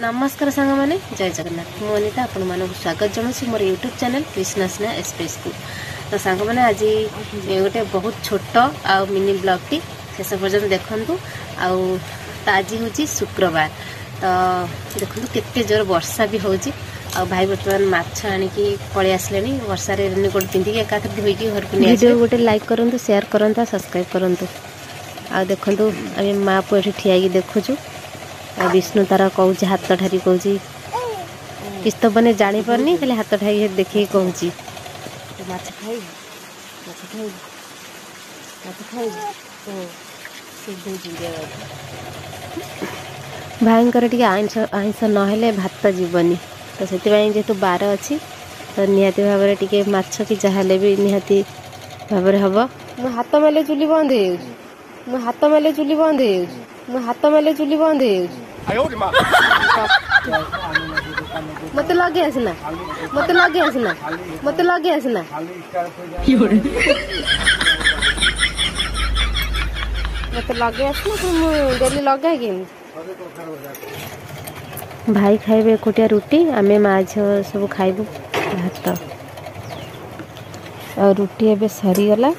नमस्कार सांग मैंने जय जगन्नाथ मु अनिता आपण मानक स्वागत जनाऊँ मोर YouTube channel Krishna Sneha express को। तो सांग मैंने आज गोटे बहुत छोट आ मिनी ब्लॉग टी शेष पर्यटन देखु। आज हूँ शुक्रवार तो देखो केते जोर वर्षा भी हो भाई बर्तमान माछ आणिकी पलि आसले वर्षा रेनकोट पिंधिकी एकाथ धोईकी घर को वीडियो गोटे लाइक करूँ शेयर करूँ सब्सक्राइब करूँ। आ देखु आम माँ पुआ ठिया देखुचु विष्णु तार कौच हाथ ठारी कौच किस तो मैंने जापारनी खाली हाथ ठाई देखिए कहूँ भाईंकर टी आइंस आइंस नहेले भात जीवनी तो से जेहेतु बार अच्छी तो निहाती भाव में टी माछ कि जहाँ भी निहाती भाव में हम मो हाथ मेले चुली बंद हो हाथ मेले चुली बंद हो हाथ मेले चुली बंद हो मत लगे आसना मत लगे आसना मत लगे आसना मत लगे आसना डेली लगे कि भाई खाइबे एकुटिया रुटी आमे माँ झील सब खाइबू भात और रुटी एबे सरीगला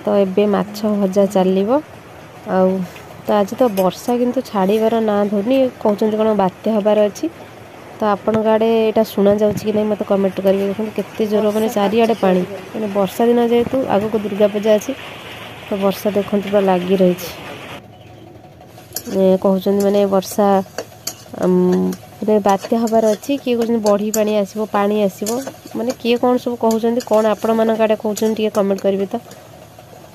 तो एबे माछ भजा चलो तो आज तो वर्षा किंतु छाड़बार ना धोनी कहते कौन बात्या हबार अच्छी तो आपण आड़े यहाँ शुणा जा कि नहीं मत कमेंट करेंगे। देखो केते जोर मैंने चारिआडे पानी मैंने वर्षा दिन जेहेतु आग को दुर्गा पूजा अच्छी तो वर्षा देखो पूरा लगी रही कहते मैंने वर्षा मैंने बात्या हबार अच्छी किए कहते बढ़ी पानी आसो पानी आसो माने किए कौन सब कहते कौन आपण मान आड़े कहते कमेंट करेंगे। तो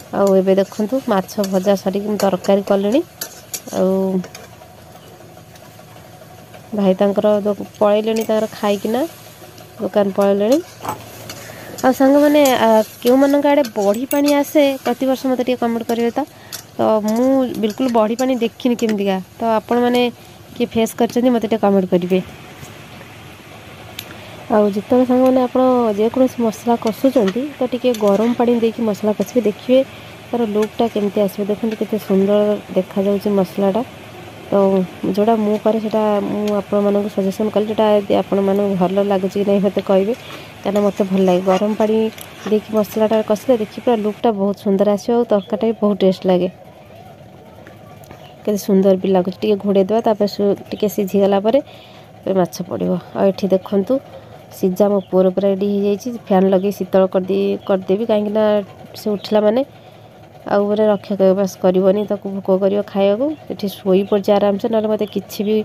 आउ एबे देखंतु माछ भजा सरी तरकारी कले भाई तांकर पलैले खाईकिना दुकान पलैले आ सांग मैंने क्यों मन आड़े बढ़ी पानी आसे प्रति वर्ष मत कमेंट करेंगे। तो मु बिल्कुल बढ़ी पानी देखनी केमतिका तो आपण मैंने किए फेस कर मत कमेंट करेंगे। आउ जिते सांग मैंने आप जेकोसी मसला कषुच्च तो टी गरम पानी देकी मसला कषिए देखिए तार लुकटा केमती आसो देखते केते सुंदर देखा जाउछि मसलाटा। तो जोड़ा मु करे सेटा मु आपण मानक सजेशन कल जोटा आपण मानक भल लगुच कि नहीं मत कहे क्या मत भल लगे गरम पानी देकी मसलाटा कषिले देखिए पूरा लुकटा बहुत सुंदर आसो और तरकारीटा भी बहुत टेस्ट लगे केते सुंदर भी लगुच टी घोड़े देवा टी सीझीगला माछ पड़ो आ एठी देखंतु सीजा मो पुअर पूरा रेडी हो जाइए फैन लगे शीतल करदेवी कहीं से उठला माने आउ रक्षा बस करनी तो भोक कर खाया ये शोई पड़े आराम से ना मत कि भी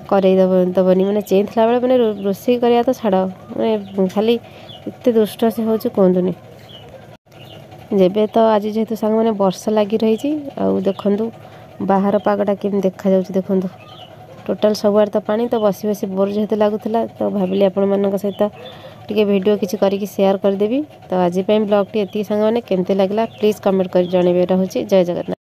करदबनी मैंने चेला बेले मैंने रोसे करा तो छाड़ मैंने खाली एत दुष्ट से हूँ कहतुनि जेबे तो आज जेहेतु सांग मैंने वर्षा लगी रही देखु बाहर पागटा केम देखा देखु टोटाल सबुआड़े तो पानी तो बसी बसी बोर जेहेतु लगुला तो भाविली आपण मान सहित टी वीडियो किसी करके शेयर करदेवी। तो आज ब्लॉग टी एति सांग मैंने केमती लगला प्लीज कमेंट कर जनइबे। रहुछि जय जगन्नाथ।